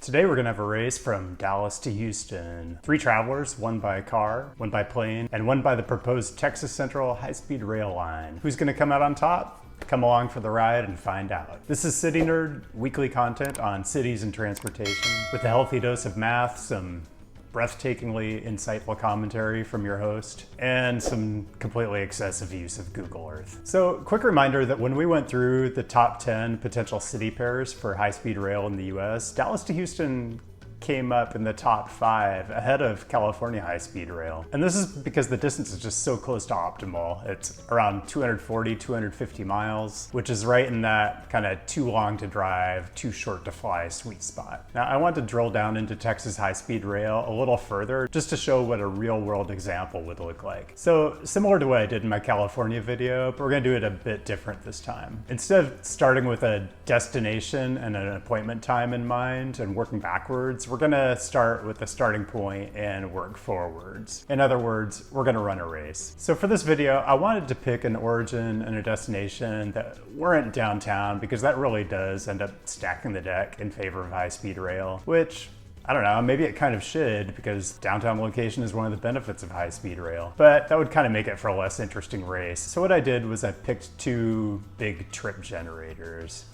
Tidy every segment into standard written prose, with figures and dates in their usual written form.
Today we're gonna have a race from Dallas to Houston. 3 travelers, one by car, one by plane, and one by the proposed Texas Central high-speed rail line. Who's gonna come out on top? Come along for the ride and find out. This is City Nerd, weekly content on cities and transportation, with a healthy dose of math, some breathtakingly insightful commentary from your host, and some completely excessive use of Google Earth. So, quick reminder that when we went through the top 10 potential city pairs for high-speed rail in the US, Dallas to Houston came up in the top 5 ahead of California high-speed rail. And this is because the distance is just so close to optimal. It's around 240, 250 miles, which is right in that kind of too long to drive, too short to fly sweet spot. Now, I want to drill down into Texas high-speed rail a little further just to show what a real-world example would look like. So, similar to what I did in my California video, but we're gonna do it a bit different this time. Instead of starting with a destination and an appointment time in mind and working backwards, we're gonna start with the starting point and work forwards. In other words, we're gonna run a race. So for this video, I wanted to pick an origin and a destination that weren't downtown because that really does end up stacking the deck in favor of high-speed rail, which I don't know, maybe it kind of should because downtown location is one of the benefits of high-speed rail, but that would kind of make it for a less interesting race. So what I did was I picked 2 big trip generators,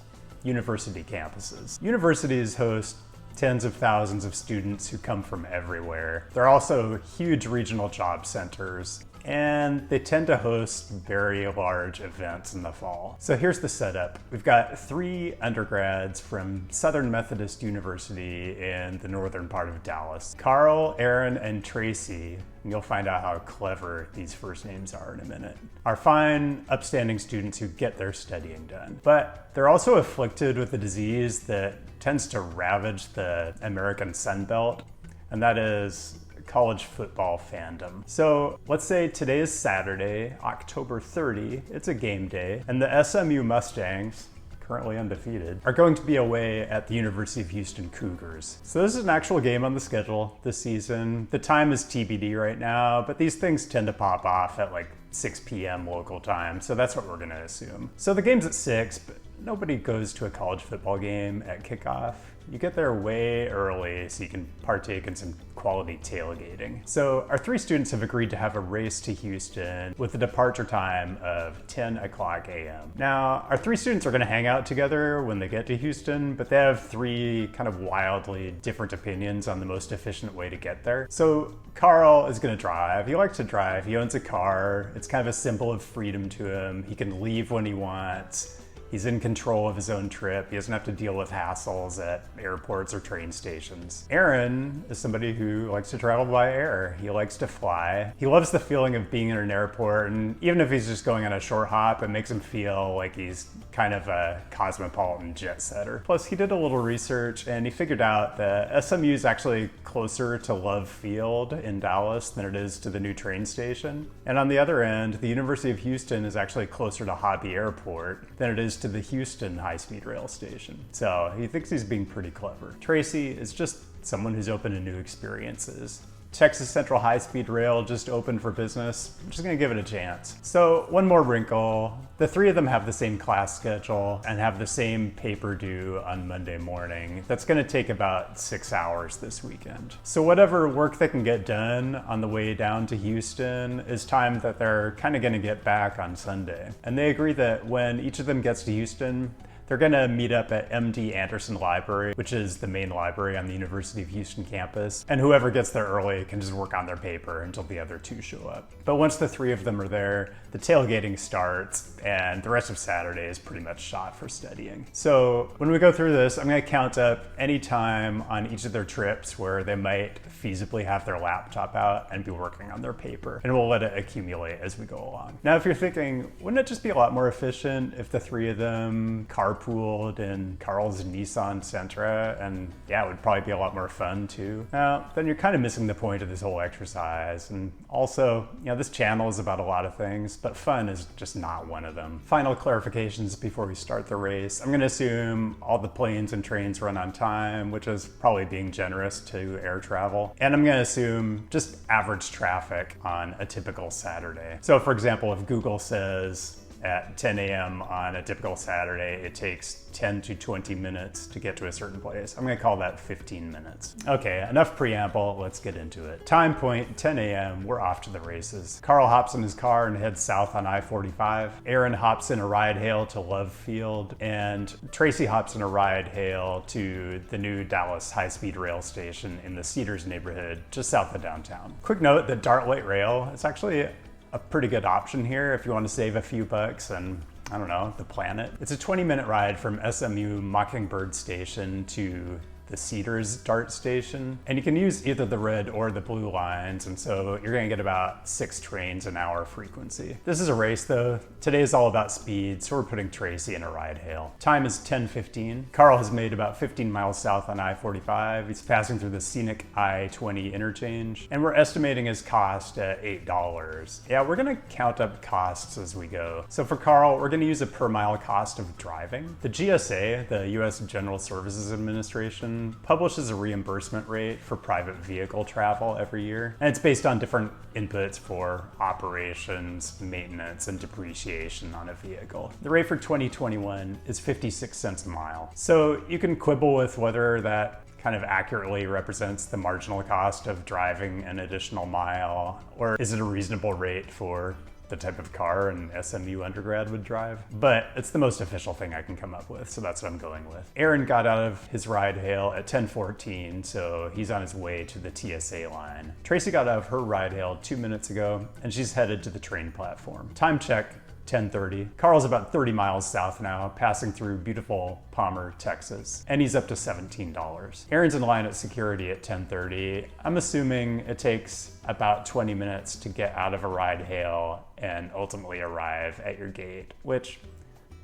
university campuses. Universities host tens of thousands of students who come from everywhere. They're also huge regional job centers, and they tend to host very large events in the fall. So here's the setup. We've got 3 undergrads from Southern Methodist University in the northern part of Dallas. Carl, Aaron, and Tracy, and you'll find out how clever these first names are in a minute, are fine, upstanding students who get their studying done. But they're also afflicted with a disease that tends to ravage the American Sun Belt, and that is college football fandom. So let's say today is Saturday, October 30, it's a game day, and the SMU Mustangs, currently undefeated, are going to be away at the University of Houston Cougars. So this is an actual game on the schedule this season. The time is TBD right now, but these things tend to pop off at like 6 p.m. local time, so that's what we're gonna assume. So the game's at 6, but nobody goes to a college football game at kickoff. You get there way early so you can partake in some quality tailgating. So our 3 students have agreed to have a race to Houston with a departure time of 10 o'clock a.m. Now, our 3 students are gonna hang out together when they get to Houston, but they have 3 kind of wildly different opinions on the most efficient way to get there. So Carl is gonna drive. He likes to drive. He owns a car. It's kind of a symbol of freedom to him. He can leave when he wants. He's in control of his own trip. He doesn't have to deal with hassles at airports or train stations. Aaron is somebody who likes to travel by air. He likes to fly. He loves the feeling of being in an airport, and even if he's just going on a short hop, it makes him feel like he's kind of a cosmopolitan jet setter. Plus, he did a little research and he figured out that SMU is actually closer to Love Field in Dallas than it is to the new train station. And on the other end, the University of Houston is actually closer to Hobby Airport than it is to the Houston high-speed rail station. So he thinks he's being pretty clever. Tracy is just someone who's open to new experiences. Texas Central high-speed rail just opened for business. I'm just gonna give it a chance. So one more wrinkle, the 3 of them have the same class schedule and have the same paper due on Monday morning. That's gonna take about 6 hours this weekend. So whatever work they can get done on the way down to Houston is time that they're kind of gonna get back on Sunday. And they agree that when each of them gets to Houston, they're gonna meet up at MD Anderson Library, which is the main library on the University of Houston campus, and whoever gets there early can just work on their paper until the other 2 show up. But once the 3 of them are there, the tailgating starts, and the rest of Saturday is pretty much shot for studying. So when we go through this, I'm gonna count up any time on each of their trips where they might feasibly have their laptop out and be working on their paper, and we'll let it accumulate as we go along. Now, if you're thinking, wouldn't it just be a lot more efficient if the 3 of them carpooled in Carl's Nissan Sentra, and yeah, it would probably be a lot more fun too? Now, then you're kind of missing the point of this whole exercise. And also, you know, this channel is about a lot of things, but fun is just not one of them. Final clarifications before we start the race. I'm gonna assume all the planes and trains run on time, which is probably being generous to air travel. And I'm gonna assume just average traffic on a typical Saturday. So for example, if Google says at 10 a.m. on a typical Saturday, it takes 10 to 20 minutes to get to a certain place. I'm gonna call that 15 minutes. Okay, enough preamble, let's get into it. Time point, 10 a.m., we're off to the races. Carl hops in his car and heads south on I-45. Aaron hops in a ride hail to Love Field, and Tracy hops in a ride hail to the new Dallas high-speed rail station in the Cedars neighborhood, just south of downtown. Quick note that Dart Light Rail is actually a pretty good option here if you want to save a few bucks and, I don't know, the planet. It's a 20-minute ride from SMU Mockingbird Station to the Cedars Dart Station, and you can use either the red or the blue lines, and so you're gonna get about 6 trains an hour frequency. This is a race though. Today is all about speed, so we're putting Tracy in a ride hail. Time is 10:15. Carl has made about 15 miles south on I-45. He's passing through the scenic I-20 interchange, and we're estimating his cost at $8. Yeah, we're gonna count up costs as we go. So for Carl, we're gonna use a per mile cost of driving. The GSA, the US General Services Administration, publishes a reimbursement rate for private vehicle travel every year, and it's based on different inputs for operations, maintenance, and depreciation on a vehicle. The rate for 2021 is 56 cents a mile. So you can quibble with whether that kind of accurately represents the marginal cost of driving an additional mile, or is it a reasonable rate for the type of car an SMU undergrad would drive, but it's the most official thing I can come up with, so that's what I'm going with. Aaron got out of his ride hail at 10:14, so he's on his way to the TSA line. Tracy got out of her ride hail 2 minutes ago, and she's headed to the train platform. Time check, 10:30. Carl's about 30 miles south now, passing through beautiful Palmer, Texas, and he's up to $17. Aaron's in line at security at 10:30. I'm assuming it takes about 20 minutes to get out of a ride hail and ultimately arrive at your gate, which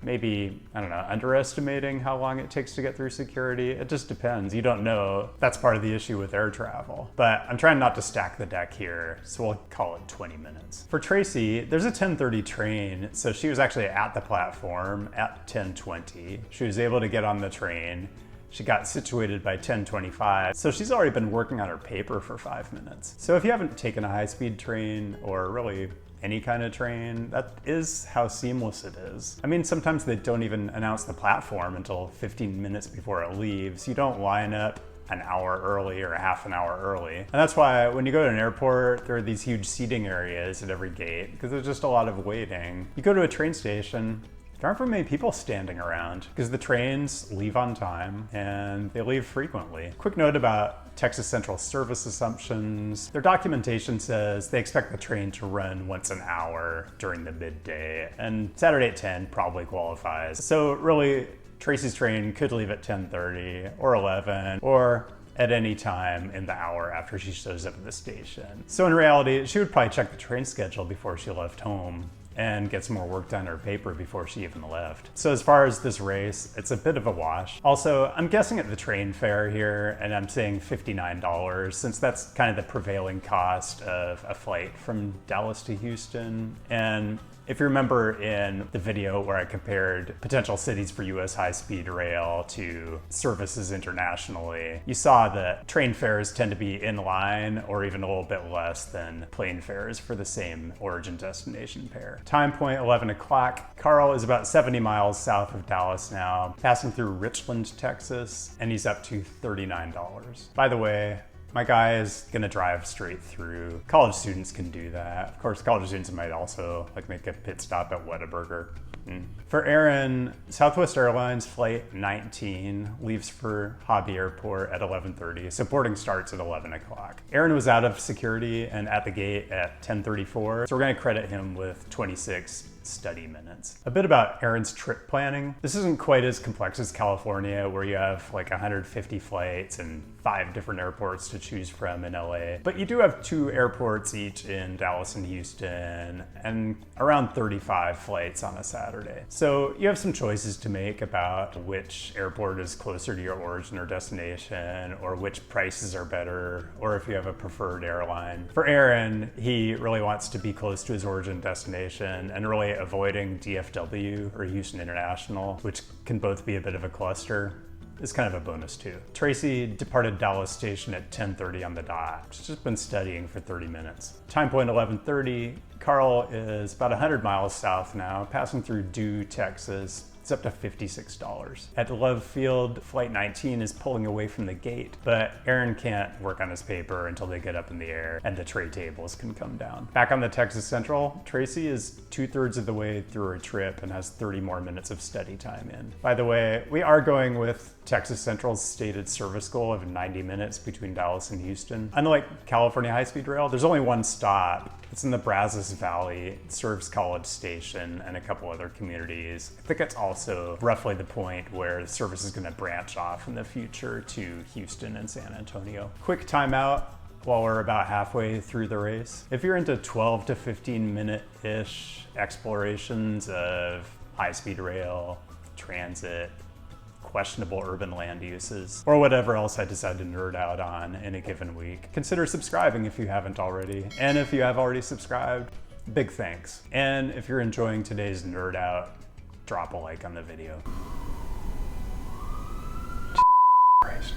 maybe, I don't know, underestimating how long it takes to get through security. It just depends. You don't know. That's part of the issue with air travel. But I'm trying not to stack the deck here, so we'll call it 20 minutes. For Tracy, there's a 10:30 train, so she was actually at the platform at 10:20. She was able to get on the train. She got situated by 10:25, so she's already been working on her paper for 5 minutes. So if you haven't taken a high-speed train, or really any kind of train, that is how seamless it is. I mean, sometimes they don't even announce the platform until 15 minutes before it leaves. You don't line up an hour early or a half an hour early. And that's why when you go to an airport, there are these huge seating areas at every gate, because there's just a lot of waiting. You go to a train station, there aren't very many people standing around because the trains leave on time and they leave frequently. Quick note about Texas Central service assumptions. Their documentation says they expect the train to run once an hour during the midday, and Saturday at 10 probably qualifies. So really, Tracy's train could leave at 10:30 or 11 or at any time in the hour after she shows up at the station. So in reality, she would probably check the train schedule before she left home and get some more work done on her paper before she even left. So as far as this race, it's a bit of a wash. Also, I'm guessing at the train fare here, and I'm saying $59, since that's kind of the prevailing cost of a flight from Dallas to Houston. And if you remember in the video where I compared potential cities for US high-speed rail to services internationally, you saw that train fares tend to be in line or even a little bit less than plane fares for the same origin-destination pair. Time point, 11 o'clock. Carl is about 70 miles south of Dallas now, passing through Richland, Texas, and he's up to $39. By the way, my guy is gonna drive straight through. College students can do that. Of course, college students might also make a pit stop at Whataburger. For Aaron, Southwest Airlines Flight 19 leaves for Hobby Airport at 11:30, so boarding starts at 11 o'clock. Aaron was out of security and at the gate at 10:34, so we're gonna credit him with 26 study minutes. A bit about Aaron's trip planning. This isn't quite as complex as California, where you have 150 flights and 5 different airports to choose from in LA. But you do have 2 airports each in Dallas and Houston, and around 35 flights on a Saturday. So you have some choices to make about which airport is closer to your origin or destination, or which prices are better, or if you have a preferred airline. For Aaron, he really wants to be close to his origin destination and really avoiding DFW or Houston International, which can both be a bit of a cluster. is kind of a bonus too. Tracy departed Dallas Station at 10:30 on the dot. She's just been studying for 30 minutes. Time point 11:30. Carl is about 100 miles south now, passing through Dew, Texas. It's up to $56. At Love Field, Flight 19 is pulling away from the gate, but Aaron can't work on his paper until they get up in the air and the tray tables can come down. Back on the Texas Central, Tracy is 2/3 of the way through her trip and has 30 more minutes of study time in. By the way, we are going with Texas Central's stated service goal of 90 minutes between Dallas and Houston. Unlike California high-speed rail, there's only one stop. It's in the Brazos Valley. It serves College Station and a couple other communities. I think it's also roughly the point where the service is going to branch off in the future to Houston and San Antonio. Quick timeout while we're about halfway through the race. If you're into 12 to 15 minute-ish explorations of high-speed rail, transit, questionable urban land uses, or whatever else I decide to nerd out on in a given week, consider subscribing if you haven't already. And if you have already subscribed, big thanks. And if you're enjoying today's nerd out, drop a like on the video. Christ.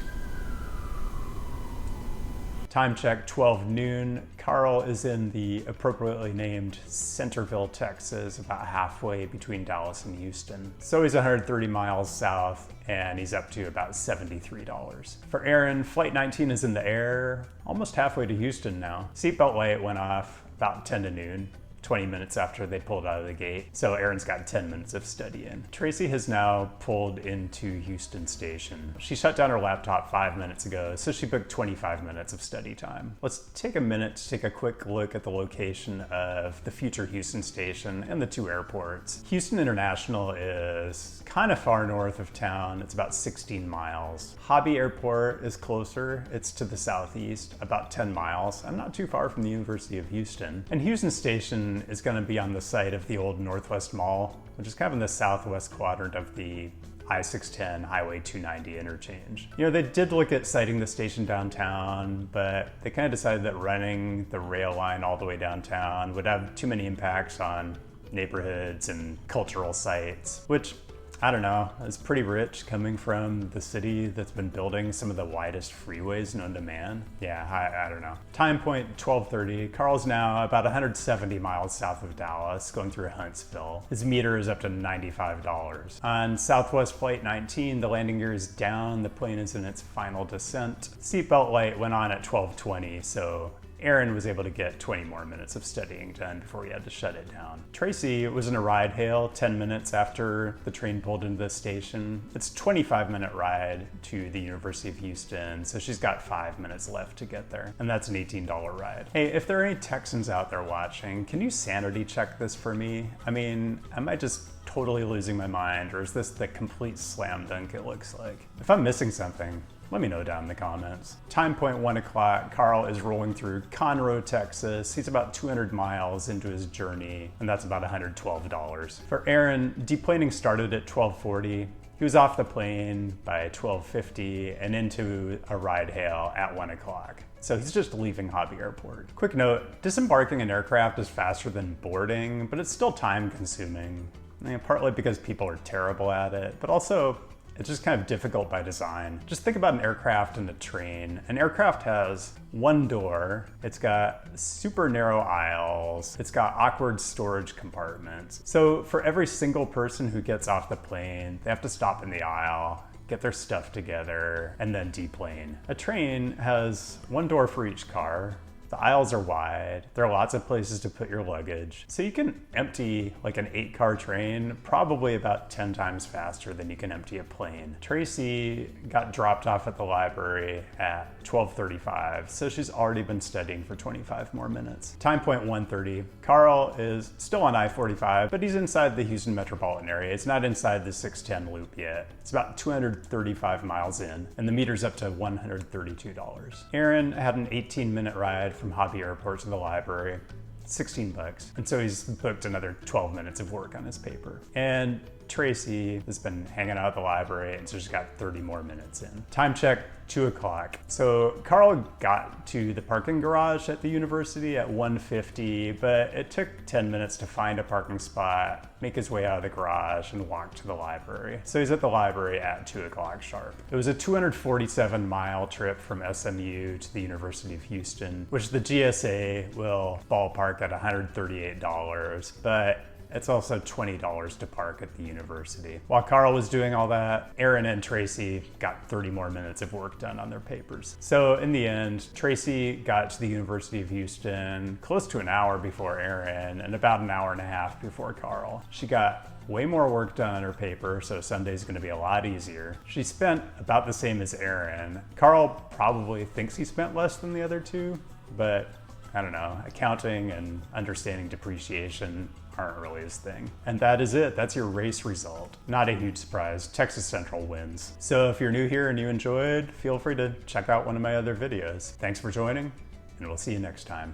Time check, 12 noon. Carl is in the appropriately named Centerville, Texas, about halfway between Dallas and Houston. So he's 130 miles south and he's up to about $73. For Aaron, Flight 19 is in the air, almost halfway to Houston now. Seatbelt light went off about 10 to noon. 20 minutes after they pulled out of the gate. So Aaron's got 10 minutes of study in. Tracy has now pulled into Houston Station. She shut down her laptop 5 minutes ago, so she booked 25 minutes of study time. Let's take a minute to take a quick look at the location of the future Houston Station and the two airports. Houston International is kind of far north of town. It's about 16 miles. Hobby Airport is closer. It's to the southeast, about 10 miles. I'm not too far from the University of Houston. And Houston Station is going to be on the site of the old Northwest Mall, which is kind of in the southwest quadrant of the I-610 Highway 290 interchange. You know, they did look at siting the station downtown, but they kind of decided that running the rail line all the way downtown would have too many impacts on neighborhoods and cultural sites, which, I don't know, is pretty rich coming from the city that's been building some of the widest freeways known to man. Yeah, I don't know. Time point 12:30. Carl's now about 170 miles south of Dallas, going through Huntsville. His meter is up to $95. On Southwest Flight 19, the landing gear is down. The plane is in its final descent. Seatbelt light went on at 12:20, so Aaron was able to get 20 more minutes of studying done before he had to shut it down. Tracy was in a ride hail 10 minutes after the train pulled into the station. It's a 25-minute ride to the University of Houston, so she's got 5 minutes left to get there, and that's an $18 ride. Hey, if there are any Texans out there watching, can you sanity check this for me? I mean, am I just totally losing my mind, or is this the complete slam dunk it looks like? If I'm missing something, let me know down in the comments. Time point 1 o'clock, Carl is rolling through Conroe, Texas. He's about 200 miles into his journey, and that's about $112. For Aaron, deplaning started at 12:40. He was off the plane by 12:50 and into a ride hail at 1 o'clock. So he's just leaving Hobby Airport. Quick note, disembarking an aircraft is faster than boarding, but it's still time consuming. I mean, partly because people are terrible at it, but also it's just kind of difficult by design. Just think about an aircraft and a train. An aircraft has one door, it's got super narrow aisles, it's got awkward storage compartments. So for every single person who gets off the plane, they have to stop in the aisle, get their stuff together, and then deplane. A train has one door for each car. The aisles are wide. There are lots of places to put your luggage. So you can empty like an 8-car train probably about 10 times faster than you can empty a plane. Tracy got dropped off at the library at 12:35, so she's already been studying for 25 more minutes. Time point 1:30. Carl is still on I-45, but he's inside the Houston metropolitan area. It's not inside the 610 loop yet. It's about 235 miles in, and the meter's up to $132. Aaron had an 18-minute ride from Hobby Airport to the library, $16. And so he's booked another 12 minutes of work on his paper. And Tracy has been hanging out at the library, and so she's got 30 more minutes in. Time check, 2 o'clock. So Carl got to the parking garage at the university at 1:50, but it took 10 minutes to find a parking spot, make his way out of the garage, and walk to the library. So he's at the library at 2 o'clock sharp. It was a 247-mile trip from SMU to the University of Houston, which the GSA will ballpark at $138, but it's also $20 to park at the university. While Carl was doing all that, Aaron and Tracy got 30 more minutes of work done on their papers. So in the end, Tracy got to the University of Houston close to an hour before Aaron and about an hour and a half before Carl. She got way more work done on her paper, so Sunday's gonna be a lot easier. She spent about the same as Aaron. Carl probably thinks he spent less than the other two, but I don't know, accounting and understanding depreciation aren't really his thing. And that is it. That's your race result. Not a huge surprise. Texas Central wins. So if you're new here and you enjoyed, feel free to check out one of my other videos. Thanks for joining, and we'll see you next time.